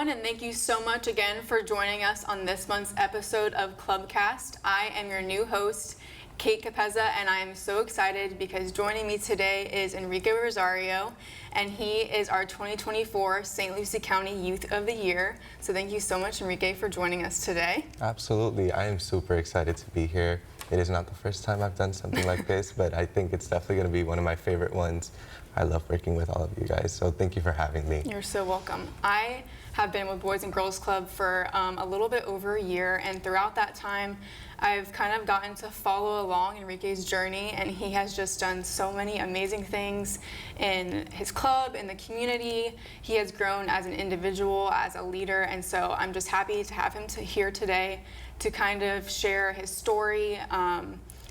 everyone, and thank you so much again for joining us on this month's episode of ClubCast. I am your new host, Kate Capezza, and I am so excited because joining me today is Enrique Rosario, and he is our 2024 St. Lucie County Youth of the Year. So thank you so much, Enrique, for joining us today. Absolutely. I am super excited to be here. It is not the first time I've done something like this, but I think it's definitely going to be one of my favorite ones. I love working with all of you guys, so thank you for having me. You're so welcome. I have been with Boys and Girls Club for a little bit over a year, and throughout that time, I've kind of gotten to follow along Enrique's journey, and he has just done so many amazing things in his club, in the community. He has grown as an individual, as a leader, and so I'm just happy to have him here today to kind of share his story,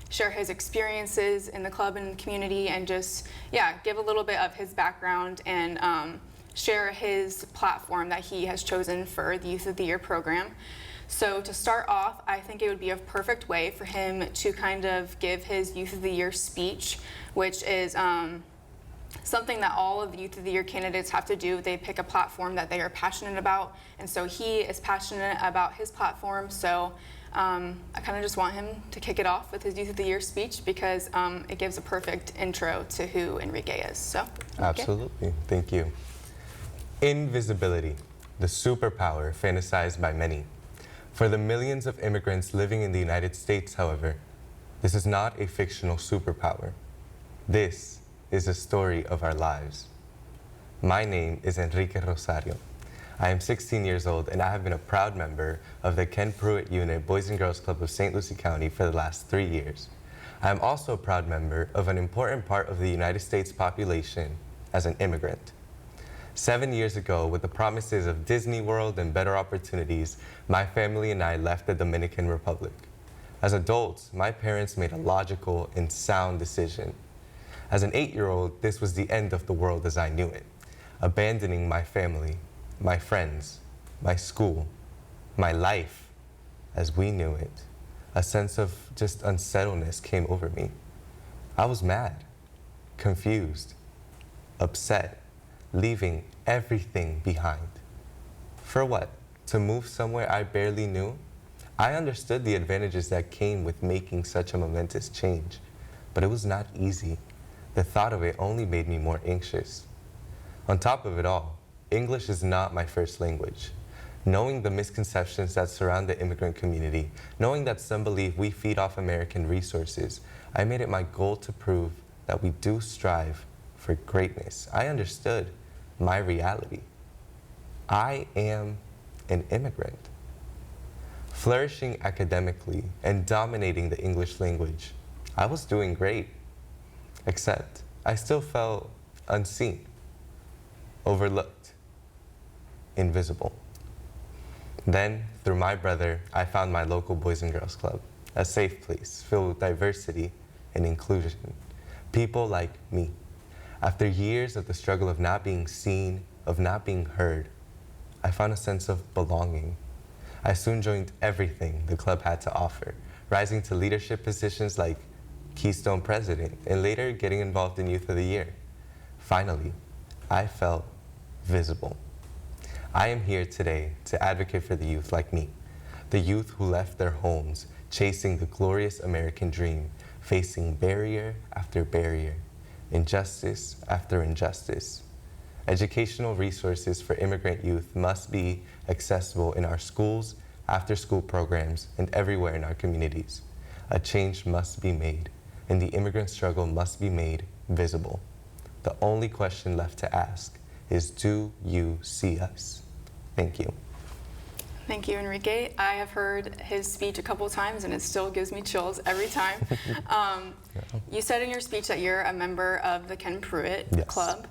share his experiences in the club and community, and just, give a little bit of his background and share his platform that he has chosen for the Youth of the Year program. So to start off, I think it would be a perfect way for him to kind of give his Youth of the Year speech, which is something that all of the Youth of the Year candidates have to do. They pick a platform that they are passionate about, and so he is passionate about his platform. So I kind of just want him to kick it off with his Youth of the Year speech because it gives a perfect intro to who Enrique is. So, Enrique. Absolutely. Thank you. Invisibility, the superpower fantasized by many. For the millions of immigrants living in the United States, however, this is not a fictional superpower. This is a story of our lives. My name is Enrique Rosario. I am 16 years old, and I have been a proud member of the Ken Pruitt Unit Boys and Girls Club of St. Lucie County for the last 3 years. I am also a proud member of an important part of the United States population as an immigrant. 7 years ago, with the promises of Disney World and better opportunities, my family and I left the Dominican Republic. As adults, my parents made a logical and sound decision. As an 8-year-old, this was the end of the world as I knew it, abandoning my family, my friends, my school, my life as we knew it. A sense of just unsettledness came over me. I was mad, confused, upset, leaving everything behind. For what? To move somewhere I barely knew? I understood the advantages that came with making such a momentous change, but it was not easy. The thought of it only made me more anxious. On top of it all, English is not my first language. Knowing the misconceptions that surround the immigrant community, knowing that some believe we feed off American resources, I made it my goal to prove that we do strive for greatness. I understood my reality. I am an immigrant. Flourishing academically and dominating the English language, I was doing great, except I still felt unseen, overlooked, invisible. Then, through my brother, I found my local Boys and Girls Club, a safe place filled with diversity and inclusion. People like me. After years of the struggle of not being seen, of not being heard, I found a sense of belonging. I soon joined everything the club had to offer, rising to leadership positions like Keystone President, and later getting involved in Youth of the Year. Finally, I felt visible. I am here today to advocate for the youth like me, the youth who left their homes, chasing the glorious American dream, facing barrier after barrier, injustice after injustice. Educational resources for immigrant youth must be accessible in our schools, after-school programs, and everywhere in our communities. A change must be made, and the immigrant struggle must be made visible. The only question left to ask is, do you see us? Thank you. Thank you, Enrique. I have heard his speech a couple times, and it still gives me chills every time. You said in your speech that you're a member of the Ken Pruitt Club.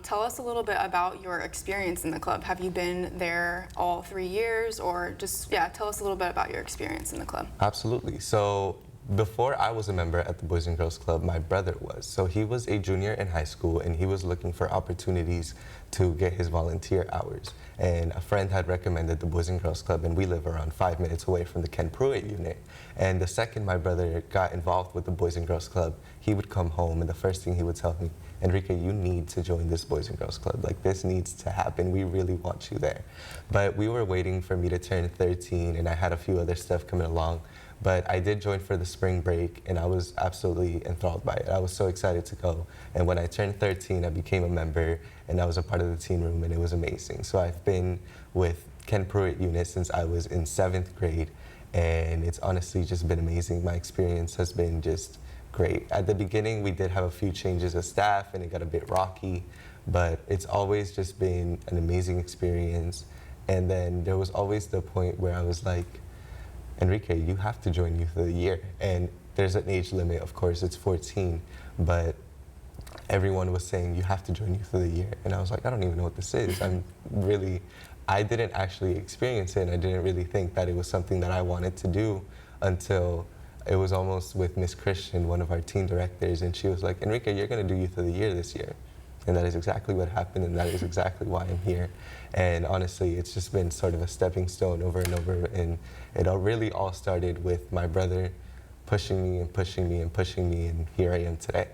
Tell us a little bit about your experience in the club. Have you been there all 3 years, or just, tell us a little bit about your experience in the club. Absolutely. So before I was a member at the Boys and Girls Club, my brother was. So he was a junior in high school, and he was looking for opportunities to get his volunteer hours. And a friend had recommended the Boys and Girls Club, and we live around 5 minutes away from the Ken Pruitt unit. And the second my brother got involved with the Boys and Girls Club, he would come home, and the first thing he would tell me, Enrique, you need to join this Boys and Girls Club. Like, this needs to happen. We really want you there. But we were waiting for me to turn 13, and I had a few other stuff coming along. But I did join for the spring break, and I was absolutely enthralled by it. I was so excited to go. And when I turned 13, I became a member, and I was a part of the teen room, and it was amazing. So I've been with Ken Pruitt unit since I was in 7th grade, and it's honestly just been amazing. My experience has been just great. At the beginning, we did have a few changes of staff, and it got a bit rocky, but it's always just been an amazing experience. And then there was always the point where I was like, Enrique, you have to join Youth of the Year. And there's an age limit, of course, it's 14, but everyone was saying, you have to join Youth of the Year. And I was like, I don't even know what this is. I didn't actually experience it, and I didn't really think that it was something that I wanted to do until it was almost with Miss Christian, one of our teen directors, and she was like, Enrique, you're gonna do Youth of the Year this year. And that is exactly what happened, and that is exactly why I'm here. And honestly, it's just been sort of a stepping stone over and over, and it really all started with my brother pushing me and pushing me and pushing me, and here I am today.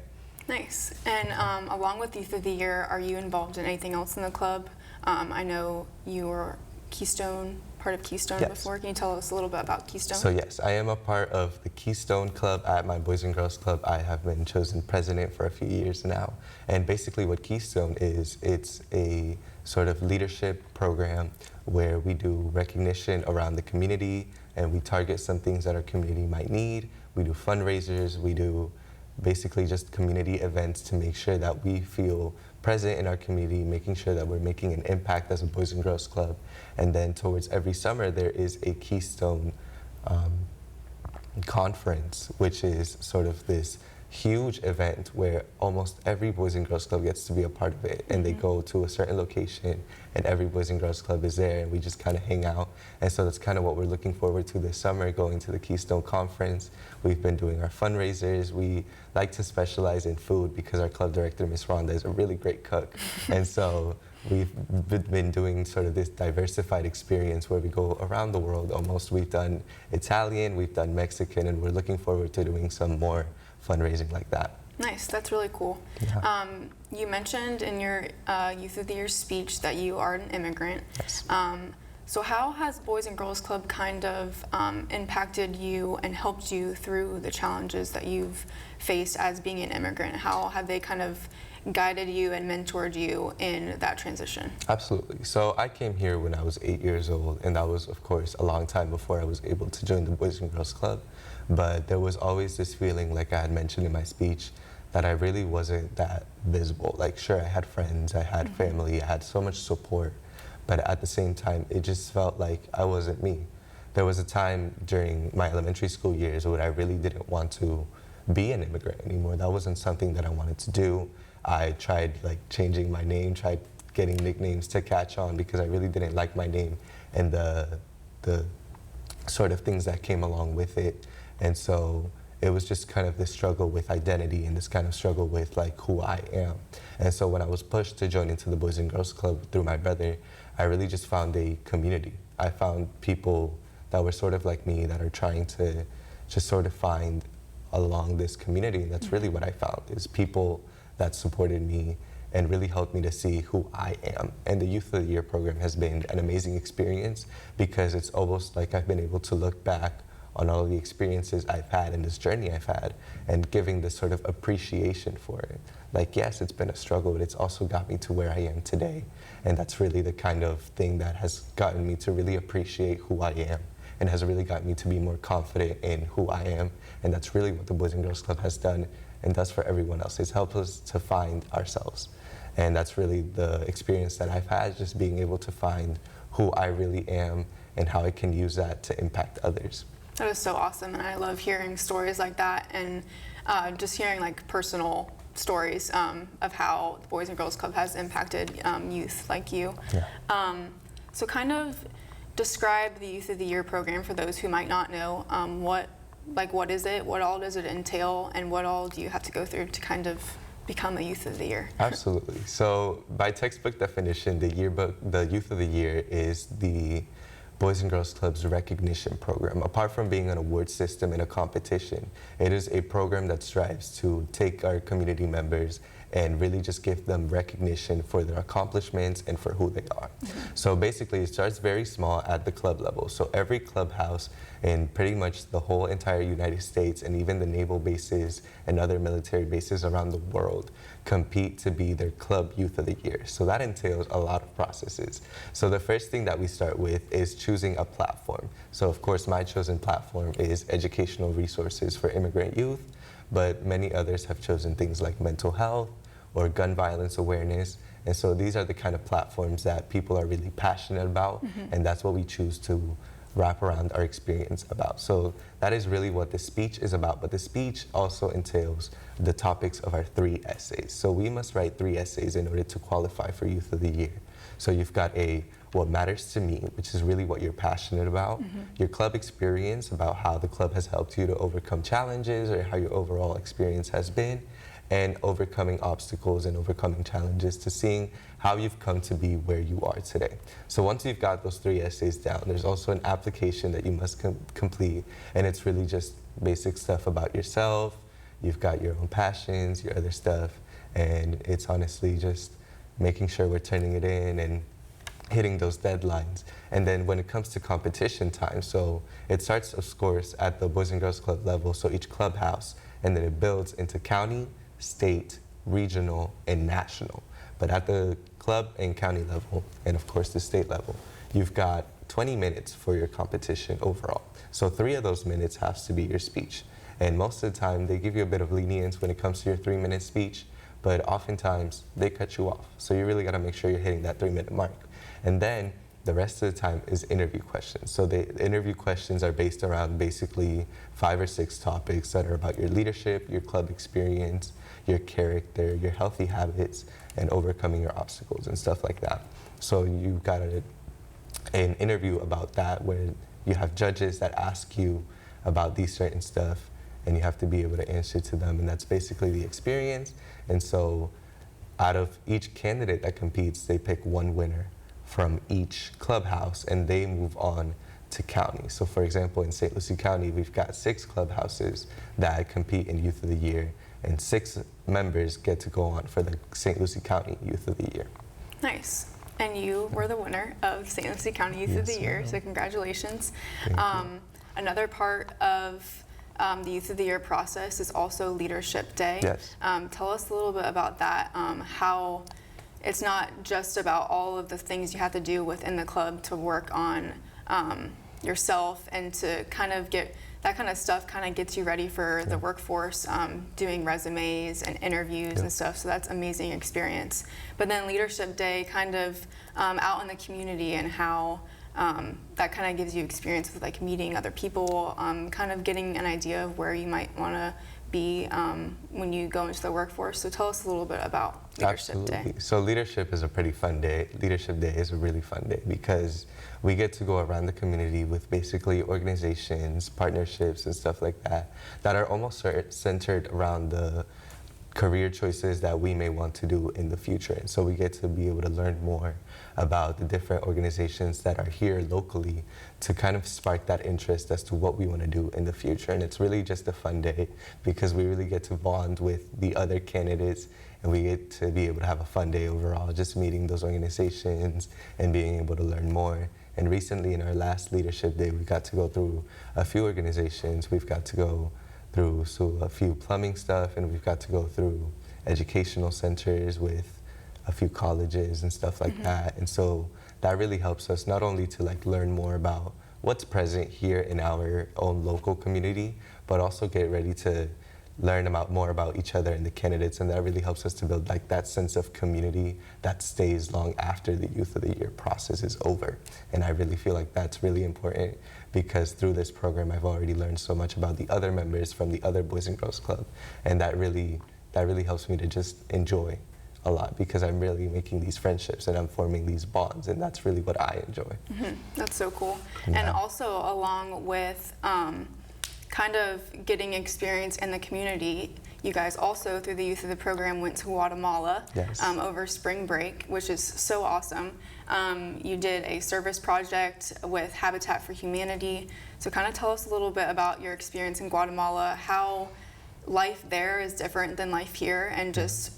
Nice. And along with Youth of the Year, are you involved in anything else in the club? I know you were part of Keystone Yes. before. Can you tell us a little bit about Keystone? So yes, I am a part of the Keystone Club at my Boys and Girls Club. I have been chosen president for a few years now. And basically what Keystone is, it's a sort of leadership program where we do recognition around the community, and we target some things that our community might need. We do fundraisers, we do basically just community events to make sure that we feel present in our community, making sure that we're making an impact as a Boys and Girls Club. And then towards every summer, there is a Keystone conference, which is sort of this huge event where almost every Boys and Girls Club gets to be a part of it. And they go to a certain location, and every Boys and Girls Club is there, and we just kind of hang out. And so that's kind of what we're looking forward to this summer, going to the Keystone Conference. We've been doing our fundraisers. We like to specialize in food because our club director, Miss Rhonda, is a really great cook. And so we've been doing sort of this diversified experience where we go around the world almost. We've done Italian, we've done Mexican, and we're looking forward to doing some more fundraising like that. Nice, that's really cool. Yeah. You mentioned in your Youth of the Year speech that you are an immigrant. Yes. So how has Boys and Girls Club kind of impacted you and helped you through the challenges that you've faced as being an immigrant? How have they kind of guided you and mentored you in that transition? Absolutely. So I came here when I was 8 years old, and that was, of course, a long time before I was able to join the Boys and Girls Club. But there was always this feeling, like I had mentioned in my speech, that I really wasn't that visible. Like, sure, I had friends, I had family, I had so much support, but at the same time, it just felt like I wasn't me. There was a time during my elementary school years where I really didn't want to be an immigrant anymore. That wasn't something that I wanted to do. I tried like changing my name, tried getting nicknames to catch on because I really didn't like my name and the sort of things that came along with it. And so it was just kind of this struggle with identity and this kind of struggle with like who I am. And so when I was pushed to join into the Boys and Girls Club through my brother, I really just found a community. I found people that were sort of like me that are trying to just sort of find along this community. And that's really what I found, is people that supported me and really helped me to see who I am. And the Youth of the Year program has been an amazing experience because it's almost like I've been able to look back on all of the experiences I've had and this journey I've had and giving this sort of appreciation for it. Like, yes, it's been a struggle, but it's also got me to where I am today. And that's really the kind of thing that has gotten me to really appreciate who I am and has really gotten me to be more confident in who I am. And that's really what the Boys and Girls Club has done and does for everyone else. It's helped us to find ourselves. And that's really the experience that I've had, just being able to find who I really am and how I can use that to impact others. That is so awesome, and I love hearing stories like that and just hearing like personal stories of how the Boys and Girls Club has impacted youth like you. Yeah. So kind of describe the Youth of the Year program for those who might not know. What like, what is it? What all does it entail? And what all do you have to go through to kind of become a Youth of the Year? Absolutely. So by textbook definition, the Youth of the Year is the Boys and Girls Club's recognition program. Apart from being an award system and a competition, it is a program that strives to take our community members and really just give them recognition for their accomplishments and for who they are. So basically it starts very small at the club level. So every clubhouse in pretty much the whole entire United States and even the naval bases and other military bases around the world compete to be their club Youth of the Year. So that entails a lot of processes. So the first thing that we start with is choosing a platform. So of course my chosen platform is educational resources for immigrant youth, but many others have chosen things like mental health or gun violence awareness. And so these are the kind of platforms that people are really passionate about, and that's what we choose to wrap around our experience about. So that is really what the speech is about, but the speech also entails the topics of our 3 essays. So we must write 3 essays in order to qualify for Youth of the Year. So you've got what matters to me, which is really what you're passionate about, your club experience about how the club has helped you to overcome challenges or how your overall experience has been, and overcoming obstacles and overcoming challenges to seeing how you've come to be where you are today. So once you've got those 3 essays down, there's also an application that you must complete, and it's really just basic stuff about yourself. You've got your own passions, your other stuff, and it's honestly just making sure we're turning it in and hitting those deadlines. And then when it comes to competition time, so it starts, of course, at the Boys and Girls Club level, so each clubhouse, and then it builds into county, state, regional, and national. But at the club and county level, and of course the state level, you've got 20 minutes for your competition overall. So 3 of those minutes has to be your speech. And most of the time, they give you a bit of lenience when it comes to your 3-minute speech, but oftentimes they cut you off. So you really gotta make sure you're hitting that 3-minute mark. And then the rest of the time is interview questions. So the interview questions are based around basically 5 or 6 topics that are about your leadership, your club experience, your character, your healthy habits, and overcoming your obstacles and stuff like that. So you've got an interview about that where you have judges that ask you about these certain stuff, and you have to be able to answer to them, and that's basically the experience. And so out of each candidate that competes, they pick 1 winner from each clubhouse, and they move on to county. So for example, in St. Lucie County, we've got 6 clubhouses that compete in Youth of the Year, and 6 members get to go on for the St. Lucie County Youth of the Year. Nice. And you were the winner of St. Lucie County Youth of the Year, so congratulations. Another part of the Youth of the Year process is also Leadership Day. Yes. Tell us a little bit about that, how it's not just about all of the things you have to do within the club to work on yourself and to kind of get that kind of stuff kind of gets you ready for the workforce, doing resumes and interviews and stuff. So that's amazing experience. But then Leadership Day kind of out in the community and how that kind of gives you experience with like meeting other people, kind of getting an idea of where you might want to be when you go into the workforce. So tell us a little bit about Leadership Day. So leadership is a pretty fun day. Leadership Day is a really fun day because we get to go around the community with basically organizations, partnerships, and stuff like that that are almost centered around the career choices that we may want to do in the future. And so we get to be able to learn more about the different organizations that are here locally to kind of spark that interest as to what we want to do in the future. And it's really just a fun day because we really get to bond with the other candidates, and we get to be able to have a fun day overall, just meeting those organizations and being able to learn more. And recently in our last Leadership Day, we got to go through a few organizations. We've got to go through a few plumbing stuff, and we've got to go through educational centers with a few colleges and stuff like that. And so that really helps us not only to like learn more about what's present here in our own local community, but also get ready to learn more about each other and the candidates, and that really helps us to build like that sense of community that stays long after the Youth of the Year process is over. And I really feel like that's really important because through this program I've already learned so much about the other members from the other Boys and Girls Club, and that really helps me to just enjoy a lot because I'm really making these friendships and I'm forming these bonds, and that's really what I enjoy. That's so cool. Yeah. And also along with kind of getting experience in the community, you guys also, through the youth of the program, went to Guatemala over spring break, which is so awesome. You did a service project with Habitat for Humanity. So kind of tell us a little bit about your experience in Guatemala, how life there is different than life here, and just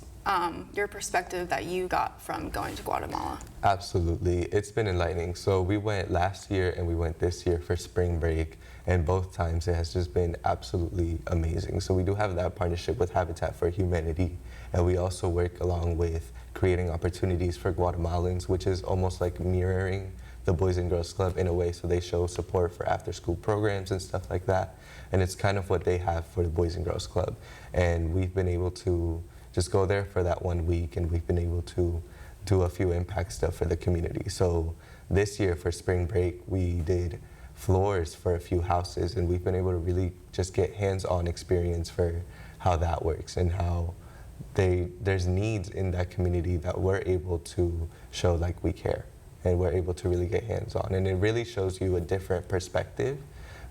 your perspective that you got from going to Guatemala. Absolutely. It's been enlightening. So we went last year and we went this year for spring break, and both times it has just been absolutely amazing. So we do have that partnership with Habitat for Humanity, and we also work along with creating opportunities for Guatemalans, which is almost like mirroring the Boys and Girls Club in a way. So they show support for after-school programs and stuff like that, and it's kind of what they have for the Boys and Girls Club. And we've been able to just go there for that 1 week, and we've been able to do a few impact stuff for the community. So this year for spring break, we did floors for a few houses, and we've been able to really just get hands-on experience for how that works and how there's needs in that community that we're able to show like we care, and we're able to really get hands-on. And it really shows you a different perspective,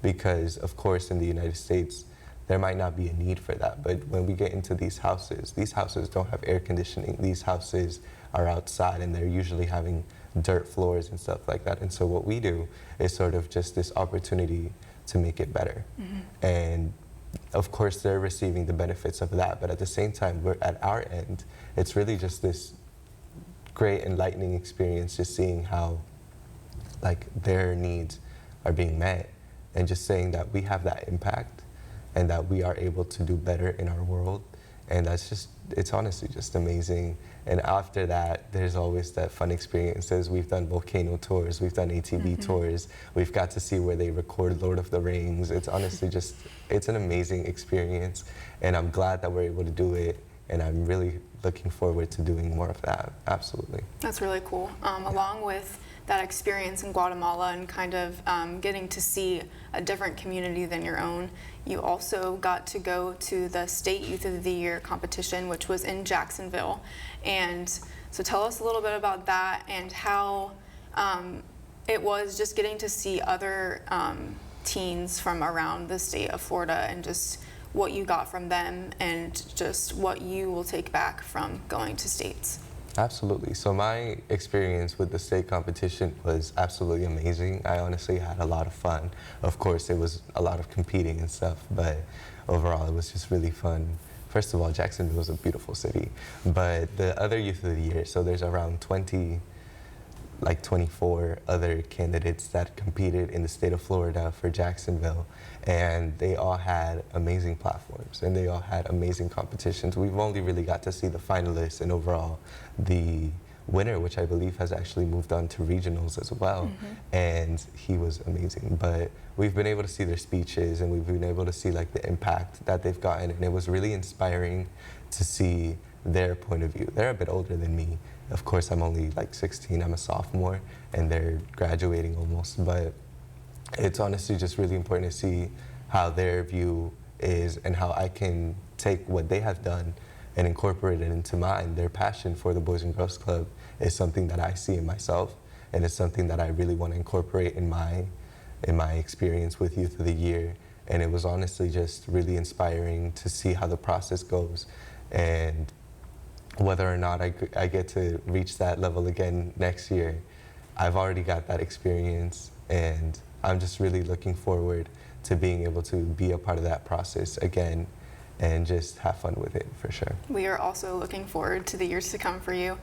because of course in the United States there might not be a need for that, but when we get into these houses don't have air conditioning. These houses are outside, and they're usually having dirt floors and stuff like that. And so what we do is sort of just this opportunity to make it better. And of course they're receiving the benefits of that, but at the same time, we're at our end, it's really just this great enlightening experience, just seeing how like their needs are being met, and just saying that we have that impact and that we are able to do better in our world. And that's just, it's honestly just amazing. And after that, there's always that fun experiences. We've done volcano tours, we've done ATV tours, we've got to see where they record Lord of the Rings. It's honestly just, it's an amazing experience, and I'm glad that we're able to do it, and I'm really looking forward to doing more of that, absolutely. That's really cool. Along with that experience in Guatemala and kind of getting to see a different community than your own, you also got to go to the State Youth of the Year competition, which was in Jacksonville. And so tell us a little bit about that and how it was just getting to see other teens from around the state of Florida, and just what you got from them and just what you will take back from going to states. Absolutely. So my experience with the state competition was absolutely amazing. I honestly had a lot of fun. Of course, it was a lot of competing and stuff, but overall it was just really fun. First of all, Jacksonville is a beautiful city, but the other Youth of the Year, so there's around 24 other candidates that competed in the state of Florida for Jacksonville, and they all had amazing platforms and they all had amazing competitions. We've only really got to see the finalists and overall the winner, which I believe has actually moved on to regionals as well, and he was amazing. But we've been able to see their speeches, and we've been able to see like the impact that they've gotten, and it was really inspiring to see their point of view. They're a bit older than me. Of course, I'm only like 16, I'm a sophomore, and they're graduating almost, but it's honestly just really important to see how their view is and how I can take what they have done and incorporate it into mine. Their passion for the Boys and Girls Club is something that I see in myself, and it's something that I really want to incorporate in my experience with Youth of the Year. And it was honestly just really inspiring to see how the process goes, and whether or not I get to reach that level again next year. I've already got that experience, and I'm just really looking forward to being able to be a part of that process again and just have fun with it, for sure. We are also looking forward to the years to come for you.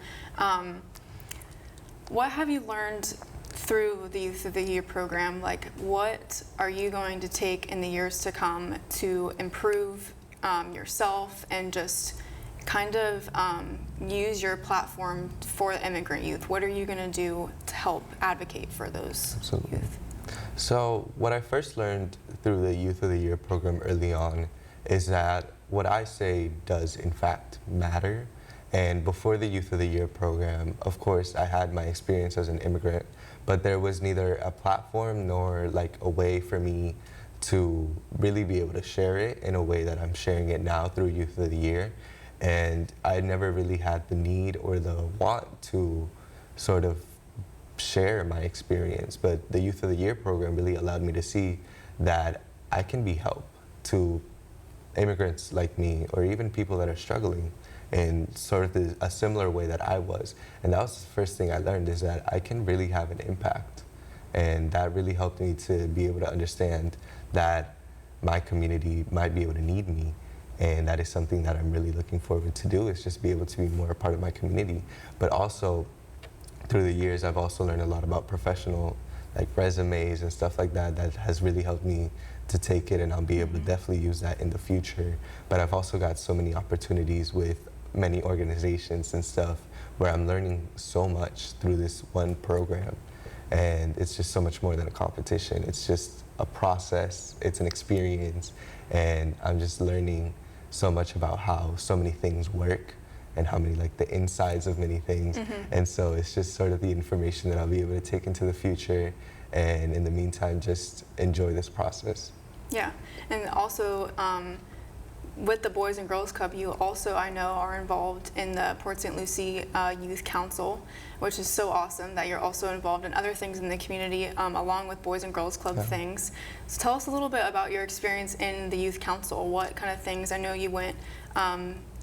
What have you learned through the Youth of the Year program? Like, what are you going to take in the years to come to improve yourself and just kind of use your platform for the immigrant youth? What are you going to do to help advocate for those youth? So what I first learned through the Youth of the Year program early on is that what I say does in fact matter. And before the Youth of the Year program, of course, I had my experience as an immigrant, but there was neither a platform nor like a way for me to really be able to share it in a way that I'm sharing it now through Youth of the Year. And I never really had the need or the want to sort of share my experience, but the Youth of the Year program really allowed me to see that I can be help. to immigrants like me, or even people that are struggling in sort of a similar way that I was. And that was the first thing I learned, is that I can really have an impact. And that really helped me to be able to understand that my community might be able to need me. And that is something that I'm really looking forward to do, is just be able to be more a part of my community. But also, through the years, I've also learned a lot about professional like resumes and stuff like that, that has really helped me to take it, and I'll be able to definitely use that in the future. But I've also got so many opportunities with many organizations and stuff where I'm learning so much through this one program. And it's just so much more than a competition. It's just a process, it's an experience, and I'm just learning so much about how so many things work and how many, like, the insides of many things. And so it's just sort of the information that I'll be able to take into the future, and in the meantime, just enjoy this process. Yeah, and also with the Boys and Girls Club, you also, I know, are involved in the Port St. Lucie Youth Council, which is so awesome that you're also involved in other things in the community along with Boys and Girls Club things. So tell us a little bit about your experience in the Youth Council. What kind of things? I know you went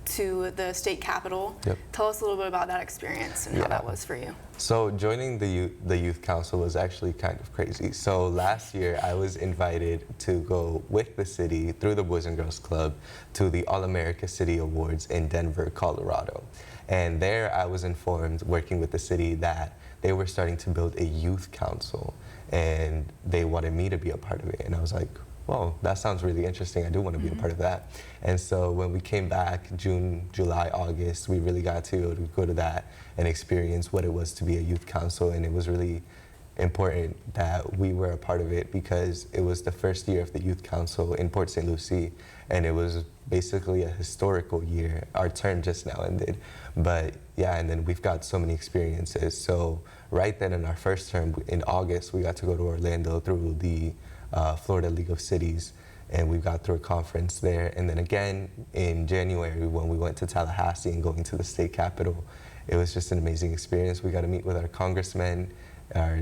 to the state capitol. Tell us a little bit about that experience and how that was for you. So joining the youth council was actually kind of crazy. So last year I was invited to go with the city through the Boys and Girls Club to the All-America City Awards in Denver, Colorado. And there I was informed, working with the city, that they were starting to build a youth council, and they wanted me to be a part of it. And I was like, well, that sounds really interesting. I do want to be a part of that. And so when we came back, June, July, August, we really got to go to that and experience what it was to be a youth council. And it was really important that we were a part of it, because it was the first year of the youth council in Port St. Lucie, and it was basically a historical year. Our term just now ended, but yeah, and then we've got so many experiences. So right then in our first term in August, we got to go to Orlando through the Florida League of Cities, and we got through a conference there. And then again in January, when we went to Tallahassee and going to the state capitol, it was just an amazing experience. We got to meet with our congressmen, our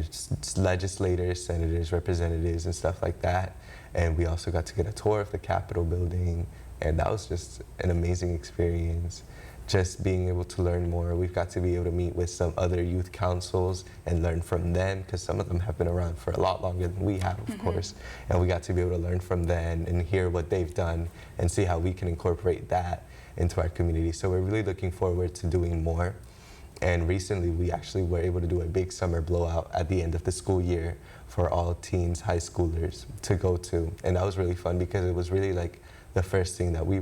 legislators, senators, representatives, and stuff like that. And we also got to get a tour of the Capitol building, and that was just an amazing experience. Just being able to learn more. We've got to be able to meet with some other youth councils and learn from them, because some of them have been around for a lot longer than we have, of course. And we got to be able to learn from them and hear what they've done and see how we can incorporate that into our community. So we're really looking forward to doing more. And recently we actually were able to do a big summer blowout at the end of the school year for all teens, high schoolers to go to. And that was really fun, because it was really like the first thing that we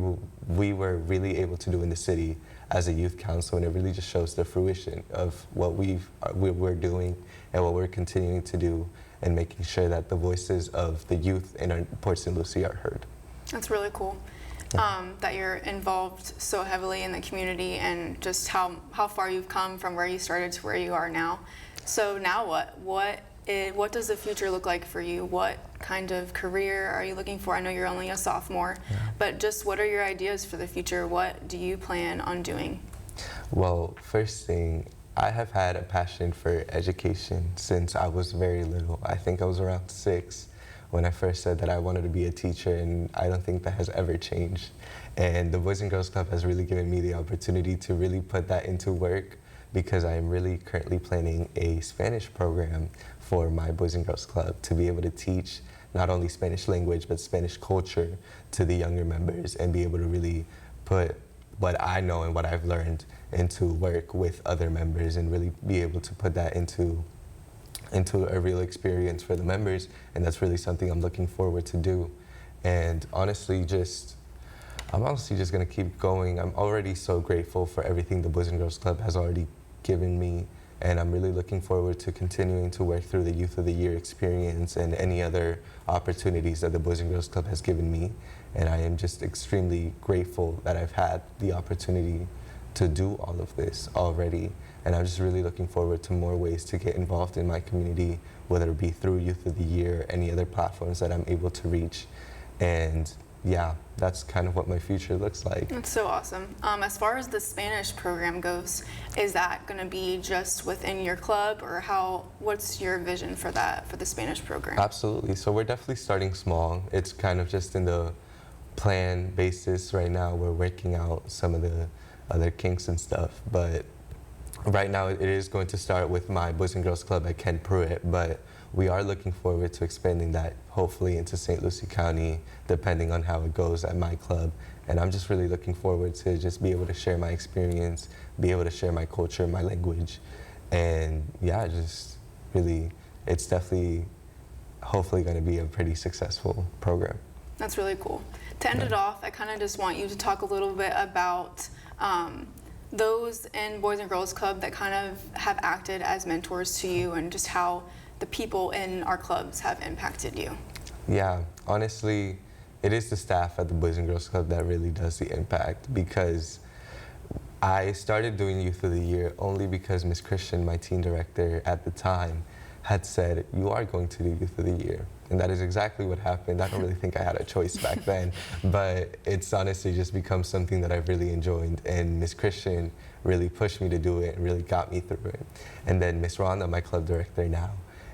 were really able to do in the city as a youth council, and it really just shows the fruition of what we're doing and what we're continuing to do, and making sure that the voices of the youth in our Port St. Lucie are heard. That's really cool. That you're involved so heavily in the community, and just how far you've come from where you started to where you are now. So now what does the future look like for you? What kind of career are you looking for? I know you're only a sophomore, but just what are your ideas for the future? What do you plan on doing? Well, first thing, I have had a passion for education since I was very little. I think I was around 6 when I first said that I wanted to be a teacher, and I don't think that has ever changed. And the Boys and Girls Club has really given me the opportunity to really put that into work, because I am really currently planning a Spanish program for my Boys and Girls Club, to be able to teach not only Spanish language but Spanish culture to the younger members, and be able to really put what I know and what I've learned into work with other members, and really be able to put that into a real experience for the members. And that's really something I'm looking forward to do. And I'm honestly just gonna keep going. I'm already so grateful for everything the Boys and Girls Club has already given me, and I'm really looking forward to continuing to work through the Youth of the Year experience and any other opportunities that the Boys and Girls Club has given me. And I am just extremely grateful that I've had the opportunity to do all of this already. And I'm just really looking forward to more ways to get involved in my community, whether it be through Youth of the Year or any other platforms that I'm able to reach. And yeah, that's kind of what my future looks like. That's so awesome. As far as the Spanish program goes, is that going to be just within your club, or what's your vision for that, for the Spanish program? Absolutely. So we're definitely starting small. It's kind of just in the plan basis right now. We're working out some of the other kinks and stuff, but right now it is going to start with my Boys and Girls Club at Ken Pruitt, but we are looking forward to expanding that hopefully into St. Lucie County, depending on how it goes at my club. And I'm just really looking forward to just be able to share my experience, be able to share my culture, my language, and yeah, just really, it's definitely hopefully going to be a pretty successful program. That's really cool. To end it off, I kind of just want you to talk a little bit about those in Boys and Girls Club that kind of have acted as mentors to you, and just how the people in our clubs have impacted you. Yeah, honestly, it is the staff at the Boys and Girls Club that really does the impact, because I started doing Youth of the Year only because Miss Christian, my teen director at the time, had said, you are going to do Youth of the Year. And that is exactly what happened. I don't really think I had a choice back then, but it's honestly just become something that I've really enjoyed. And Miss Christian really pushed me to do it and really got me through it. And then Miss Rhonda, my club director now,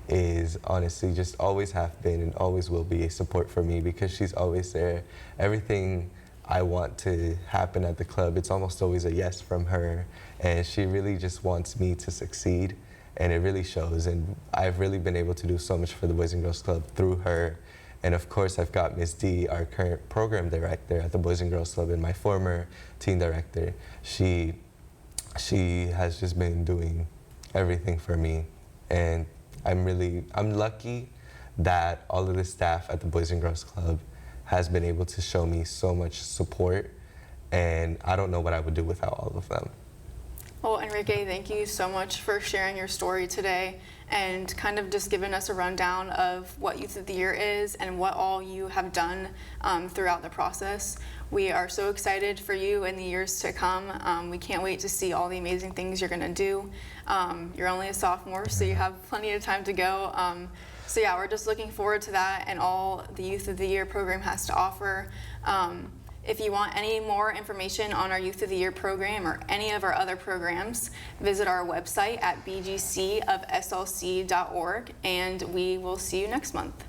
is honestly just always have been and always will be a support for me, because she's always there. Everything I want to happen at the club, it's almost always a yes from her. And she really just wants me to succeed. And it really shows, and I've really been able to do so much for the Boys and Girls Club through her. And of course, I've got Miss D, our current program director at the Boys and Girls Club, and my former teen director. She has just been doing everything for me, and I'm lucky that all of the staff at the Boys and Girls Club has been able to show me so much support, and I don't know what I would do without all of them. Well, Enrique, thank you so much for sharing your story today and kind of just giving us a rundown of what Youth of the Year is and what all you have done throughout the process. We are so excited for you in the years to come. We can't wait to see all the amazing things you're going to do. You're only a sophomore, so you have plenty of time to go. So yeah, we're just looking forward to that and all the Youth of the Year program has to offer. If you want any more information on our Youth of the Year program or any of our other programs, visit our website at bgcofslc.org, and we will see you next month.